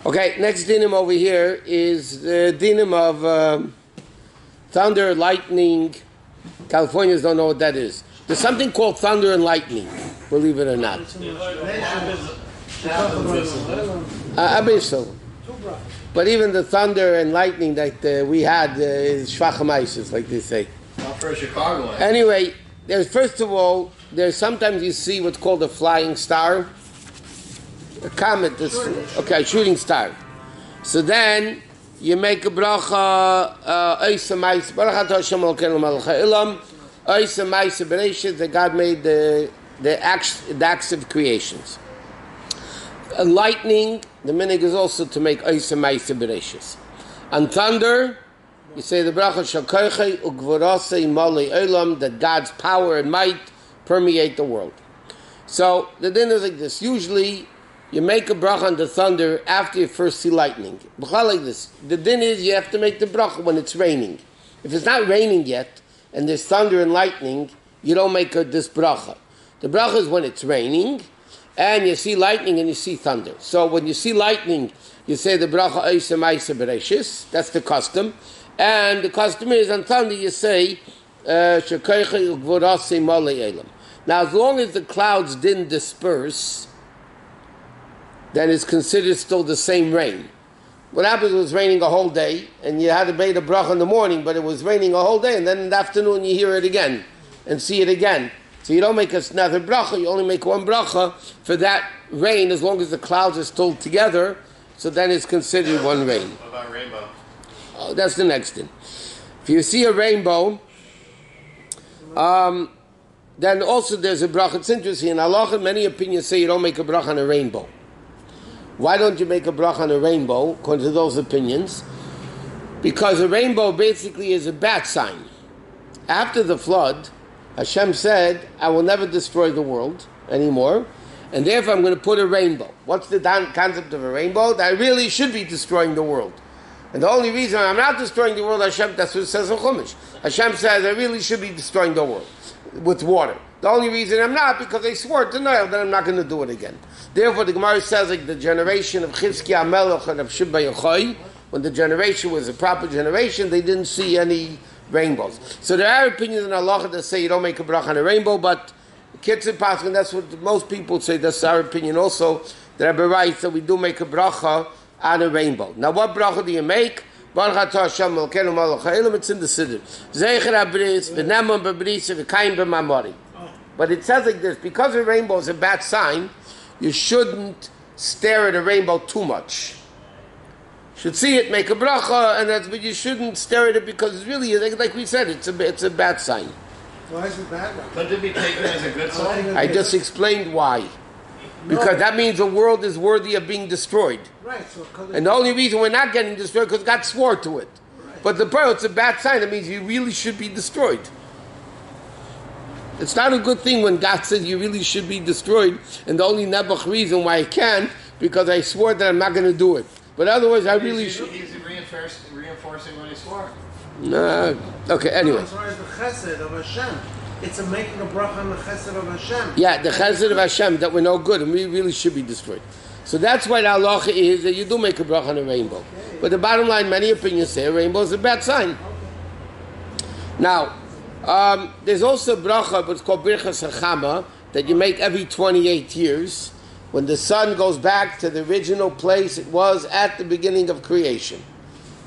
Okay, next dinim over here is the dinim of thunder, lightning. Californians don't know what that is. There's something called thunder and lightning, believe it or not. Abyssal. But even the thunder and lightning that we had is shvachamaisis, like they say. Not for Chicago. Anyway, first of all, there's sometimes you see what's called a flying star. A comet, shooting star. So then you make a bracha, that God made the acts of creations. Lightning, the minig is also to make and thunder, you say the bracha that God's power and might permeate the world. So the din is like this. Usually you make a bracha on the thunder after you first see lightning. Bracha like this. The din is you have to make the bracha when it's raining. If it's not raining yet and there's thunder and lightning, you don't make this bracha. The bracha is when it's raining and you see lightning and you see thunder. So when you see lightning, you say the bracha Eisa Maisa Bereshis. That's the custom. And the custom is on thunder you say Shekeichei Ugvorase Malei Elam. Now as long as the clouds didn't disperse, then it's considered still the same rain. What happens was raining a whole day, and you had to make a bracha in the morning, but it was raining a whole day, and then in the afternoon you hear it again, and see it again. So you don't make another bracha, you only make one bracha for that rain, as long as the clouds are still together, so then it's considered one rain. What about rainbow? Oh, that's the next thing. If you see a rainbow, then also there's a bracha. It's interesting, in halacha, many opinions say you don't make a bracha on a rainbow. Why don't you make a bracha on a rainbow, according to those opinions? Because a rainbow basically is a bad sign. After the flood, Hashem said, I will never destroy the world anymore, and therefore I'm going to put a rainbow. What's the concept of a rainbow? That I really should be destroying the world. And the only reason I'm not destroying the world, Hashem, that's what it says in Chumash. Hashem says, I really should be destroying the world with water. The only reason I'm not, because I swore to Noah that I'm not going to do it again. Therefore, the Gemara says, like the generation of Chizkiah Melech and of Shibba Yochai, when the generation was a proper generation, they didn't see any rainbows. So there are opinions in halacha that say you don't make a bracha on a rainbow, but Kitzur Shulchan, that's what most people say. That's our opinion also. The Rebbe writes that we do make a bracha on a rainbow. Now, what bracha do you make? Baruch atah Hashem Elokeinu melech ha'olam. It's in the Siddur. Zecher habris v'nemon b'brisa v'kayim b'mamori. But it says like this: because a rainbow is a bad sign, you shouldn't stare at a rainbow too much. You should see it, make a bracha, but you shouldn't stare at it because it's really, like we said, it's a bad sign. Why is it bad? Could it be taken as a good sign? I just explained why. Because that means the world is worthy of being destroyed. Right. And the only reason we're not getting destroyed is because God swore to it. Right. But the problem, it's a bad sign. That means you really should be destroyed. It's not a good thing when God says you really should be destroyed, and the only nebuch reason why I can't, because I swore that I'm not going to do it. But otherwise, I really should. He's reinforcing what he swore. No. Okay, anyway. No, as far as the chesed of Hashem, it's a making a bracha on the chesed of Hashem. Yeah, the chesed of Hashem, that we're no good, and we really should be destroyed. So that's why the halacha is that you do make a bracha on a rainbow. Okay. But the bottom line, many opinions say a rainbow is a bad sign. Okay. Now, there's also a bracha, but it's called Birchas Hachama, that you make every 28 years, when the sun goes back to the original place it was at the beginning of creation.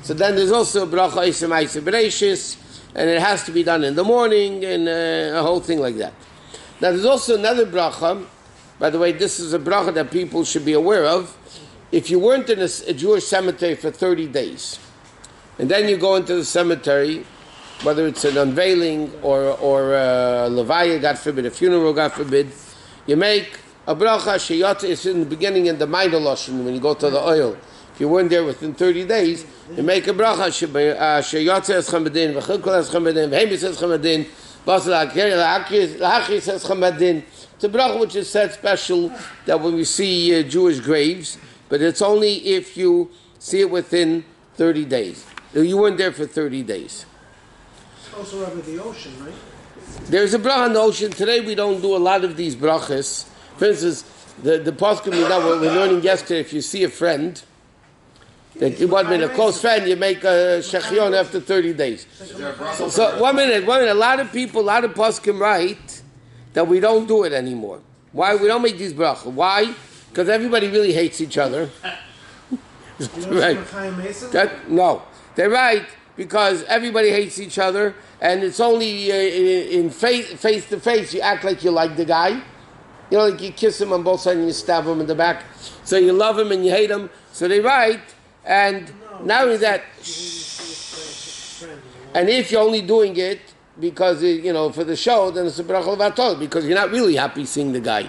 So then there's also a bracha Eisa Maisa Bereshis, and it has to be done in the morning, and a whole thing like that. Now there's also another bracha. By the way, this is a bracha that people should be aware of. If you weren't in a Jewish cemetery for 30 days, and then you go into the cemetery, whether it's an unveiling or a levaya, God forbid, a funeral, God forbid, you make a bracha sheyatz. It's in the beginning in the minor lashon when you go to the oil. If you weren't there within 30 days, you make a bracha sheyatz eschem bedin, v'chilkol eschem bedin, v'hemis eschem bedin, v'asel ha'achis eschem bedin. It's a bracha which is said special that when we see Jewish graves, but it's only if you see it within 30 days. You weren't there for 30 days. Also over the ocean, right? There's a bracha on the ocean. Today we don't do a lot of these brachas. For instance, the poskim that we're learning yesterday, if you see a friend, That you want me a close friend, you make a shechion after 30 days. So 1 minute. A lot of people, a lot of poskim write that we don't do it anymore. Why? We don't make these brachos. Why? Because everybody really hates each other. Right. No. They're right because everybody hates each other and it's only in face to face you act like you like the guy. You know, like you kiss him on both sides and you stab him in the back. So you love him and you hate him. So they write, and not only that, and if you're only doing it because, for the show, then it's a bracha levatol, because you're not really happy seeing the guy.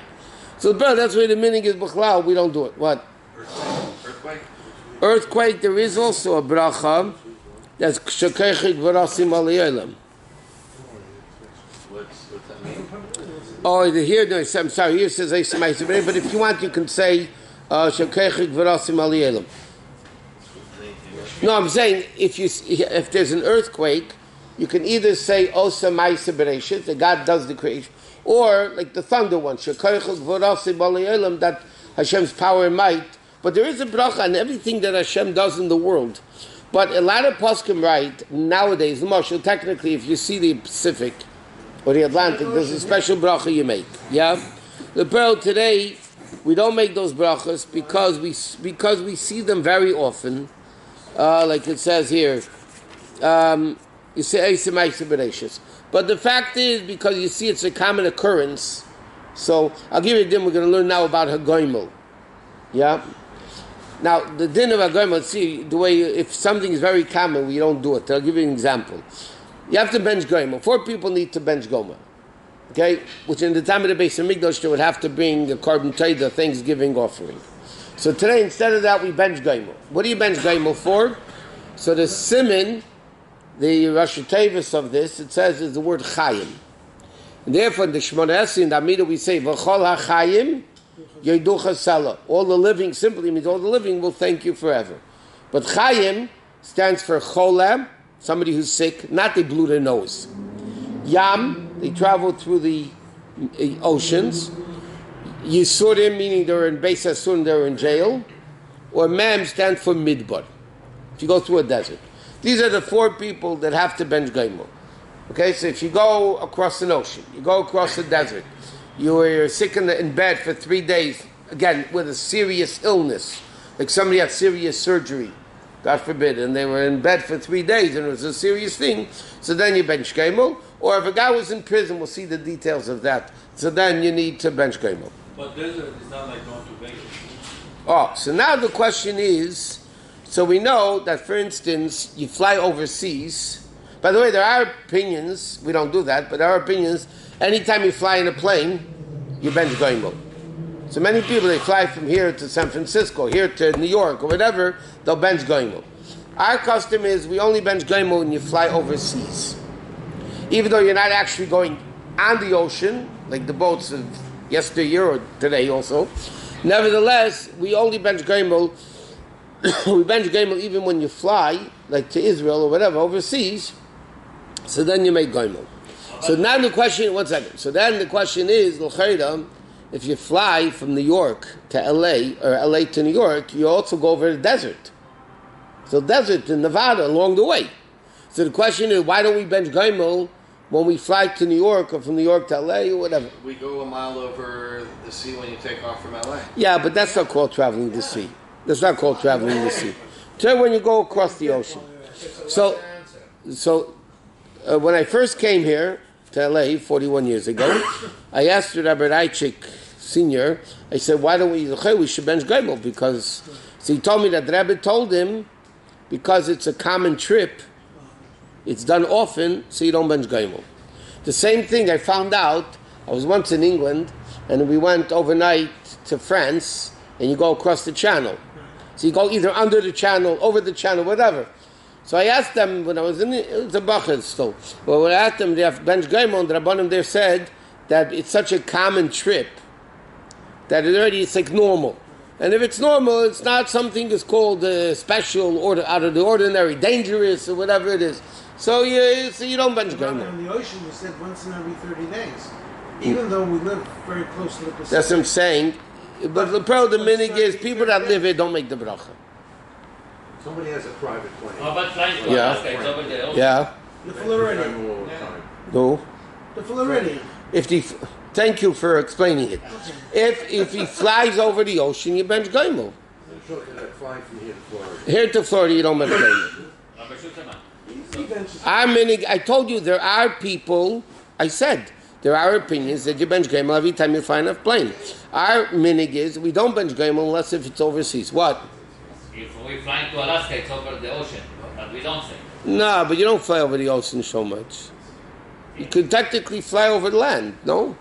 So, bro, that's where the meaning is, b'chlal, we don't do it. What? Earthquake? Earthquake, there is also a bracha, that's shekechik v'rasim aliyelem. What's that mean? Oh, here, no, I'm sorry, here says but if you want, you can say shekechik v'rasim aliyelem. No, I'm saying if there's an earthquake, you can either say Osa Maisa Bereshit, that God does the creation, or like the thunder one, Shekaychuk V'Rasi B'Alayelem, that Hashem's power and might. But there is a bracha on everything that Hashem does in the world. But a lot of poskim write nowadays, Marshall, technically, if you see the Pacific or the Atlantic, there's a special bracha you make. Yeah, the pearl today we don't make those brachas because we see them very often. Like it says here, you say Eisa Maisa Bereshis. But the fact is, because you see it's a common occurrence, so I'll give you a din. We're going to learn now about Hagoimel. Yeah? Now, the din of Hagoimel, see, the way, if something is very common, we don't do it. I'll give you an example. You have to bench Goimel. 4 people need to bench Gomer. Okay? Which in the time of the Beis Hamikdash, they would have to bring a carbon the Thanksgiving offering. So today, instead of that, we bench Goimel. What do you bench Goimel for? So the Siman, the Rosh Tevis of this, it says is the word Chayim. And therefore, in the Shemona Esrei, in the Amidah, we say, V'chol ha'chayim yoiducha sela. All the living simply means all the living will thank you forever. But Chayim stands for Cholem, somebody who's sick, not they blew their nose. Yam, they traveled through the oceans. Yisurim, meaning they're in Beis Hasurim, they're in jail. Or Mem stands for Midbar, if you go through a desert. These are the 4 people that have to bench Goimel. Okay, so if you go across an ocean, you go across the desert, you're sick in bed for 3 days, again, with a serious illness, like somebody had serious surgery, God forbid, and they were in bed for 3 days, and it was a serious thing, so then you bench Goimel. Or if a guy was in prison, we'll see the details of that, so then you need to bench Goimel. But desert is not like going to Vegas. Oh, so now the question is, so we know that, for instance, you fly overseas. By the way, there are opinions, we don't do that, but there are opinions, anytime you fly in a plane, you bench Goimel. So many people, they fly from here to San Francisco, here to New York, or whatever, they'll bench Goimel. Our custom is, we only bench Goimel when you fly overseas. Even though you're not actually going on the ocean, like the boats of yesteryear or today also. Nevertheless, we only bench Goimel. We bench Goimel even when you fly, like to Israel or whatever, overseas. So then you make Goimel. So now the question, 1 second. So then the question is, if you fly from New York to LA, or LA to New York, you also go over the desert. So desert in Nevada along the way. So the question is, why don't we bench Goimel when we fly to New York or from New York to LA or whatever? We go a mile over the sea when you take off from LA. Yeah, but that's not called traveling the sea. That's not called traveling the sea. Tell when you go across the ocean. So when I first came here to LA 41 years ago, I asked Rabbi Reichik Senior, I said, why don't we should bench Goimel? Because, so he told me that the Rebbe told him, because it's a common trip, it's done often, so you don't bench Goimel. The same thing I found out, I was once in England, and we went overnight to France, and you go across the channel. So you go either under the channel, over the channel, whatever. So I asked them, when I was in it was a Brachos still, but when I asked them, they have bench Goimel, and the Rabbanim there said that it's such a common trip, that it's like normal. And if it's normal, it's not something that's called special, or out of the ordinary, dangerous, or whatever it is. So you don't bench Goimel. On the ocean, we said once in every 30 days. Even though we live very close to the Pacific. That's what I'm saying. But the minig is, people that live here don't make the bracha. Somebody has a private plane. How about flying to Yeah. Alaska? It's over there. Yeah. The They Floridian. travel all the time. No. The Floridian. Thank you for explaining it. If he flies over the ocean, you bench gaimel. I'm talking about flying from here to Florida. Here to Florida, you don't bench gaimel. Rabbi Shusterman. He benches. I told you there are people. I said there are opinions that you bench gaimel every time you fly in a plane. Our minig is we don't bench gaimel unless if it's overseas. What? If we're flying to Alaska, it's over the ocean. But we don't say. No, but you don't fly over the ocean so much. You could technically fly over the land, no?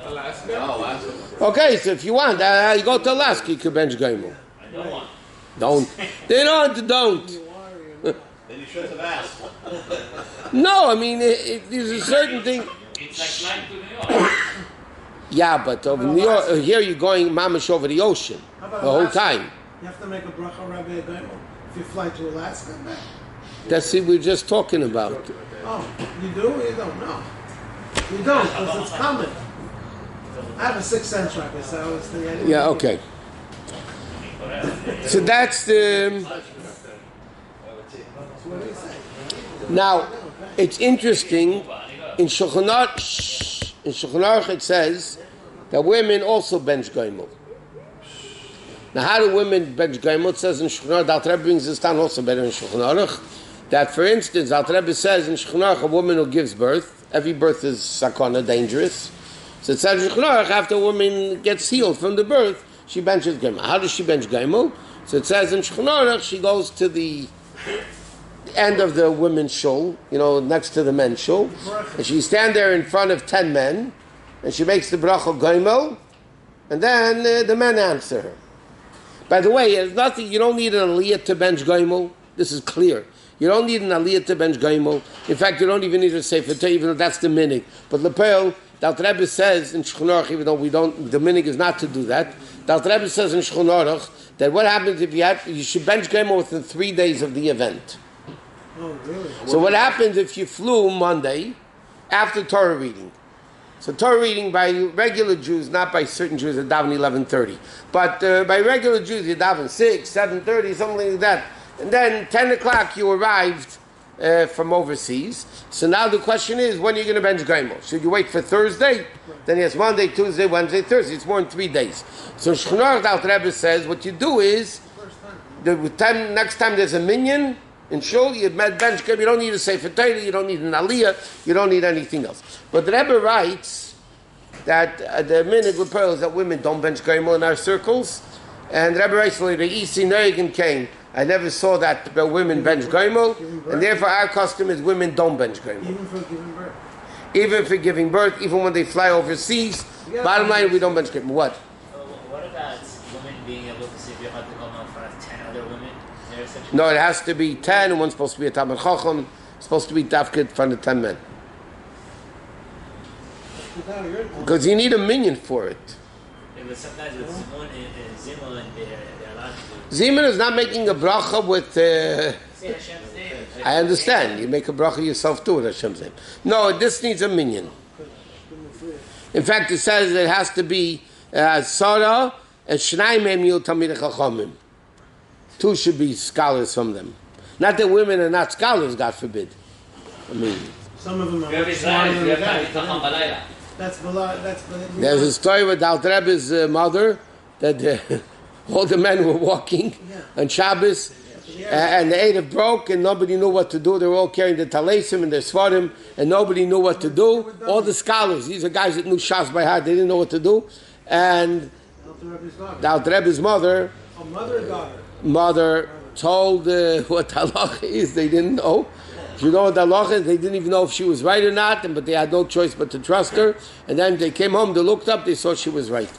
Alaska? No, Alaska. Okay, so if you want, you go to Alaska, you could bench gaimel. I don't want. Don't. They don't. Then you should have asked. No, I mean, there's a certain thing. It's like flying to New York. Yeah, but over New York, here you're going mamish over the ocean How the about whole Alaska? time. You have to make a bracha Rabbi Gaimel if you fly to Alaska and back. That's what we're just talking about. Oh, you do or you don't? No. You don't, because it's common. I have a sixth sense, Rabbi, so I was thinking. Yeah, okay. So that's the. What do you say? Now, it's interesting. In Shulchan Aruch it says that women also bench gaimel. Now, how do women bench gaimel? It says in Shulchan Aruch, the Alter Rebbe brings this down also better in Shulchan Aruch, that, for instance, the Alter Rebbe says in Shulchan Aruch, a woman who gives birth, every birth is sakana, dangerous. So it says in Shulchan Aruch, after a woman gets healed from the birth, she benches gaimel. How does she bench gaimel? So it says in Shulchan Aruch, she goes to the end of the women's shul, next to the men's shul, and she stand there in front of 10 men, and she makes the bracha gaimel, and then the men answer her. By the way, there's nothing. You don't need an aliyah to bench gaimel. This is clear. You don't need an aliyah to bench gaimel. In fact, you don't even need a sefer Torah, even though that's the minig. But lepel, the Alter Rebbe says in Shulchan Aruch, even though we don't, the minig is not to do that. The Alter Rebbe says in Shulchan Aruch that what happens if you should bench gaimel within 3 days of the event. Oh, really? So what happens if you flew Monday after Torah reading? So Torah reading by regular Jews, not by certain Jews that daven 11:30, but by regular Jews you daven 6, 7:30, something like that. And then 10 o'clock you arrived from overseas. So now the question is, when are you going to bench gaimel? Should you wait for Thursday? Then yes, Monday, Tuesday, Wednesday, Thursday. It's more than 3 days. So Shulchan Aruch, the Alter Rebbe says, what you do is, next time there's a minyan, in shul, you bench gaimel. You don't need a sefer Torah, you don't need an aliyah, you don't need anything else. But the Rebbe writes that the minig with pearls that women don't bench gaimel in our circles, and the Rebbe writes later, Isi Nergen came. I never saw that women bench gaimel, and therefore our custom is women don't bench gaimel. Even for giving birth. Even for giving birth, even when they fly overseas. Yeah. Bottom line, we don't bench gaimel. What? What about women being able to say Birkat Komal in front of 10 other women? Is there such a No, it has to be 10, and one's supposed to be a Talmid Chacham, supposed to be Tafkid in front of 10 men. Because you need a minion for it. Yeah, but sometimes with Zimun and Zimel and they're allowed to Zeman is not making a bracha with... say Hashem's name. I understand. You make a bracha yourself too with Hashem's name. No, this needs a minion. In fact, it says it has to be Sarah and Shnai Mem Yil Talmidei Chachamim. 2 should be scholars from them. Not that women are not scholars, God forbid. I mean, Some of them are We have much smarter Israelis, than we have that. Talmid Chacham Balayla. That's there's a story with Alter Rebbe's mother that all the men were walking on Shabbos and the Erev broke and nobody knew what to do. They were all carrying the Talesim and their Svarim and nobody knew what to do. All the scholars, these are guys that knew Shas by heart, they didn't know what to do. And the Alter Rebbe's mother, mother told what halacha is. They didn't know. If you know what halacha is, they didn't even know if she was right or not, but they had no choice but to trust her. And then they came home, they looked up, they saw she was right.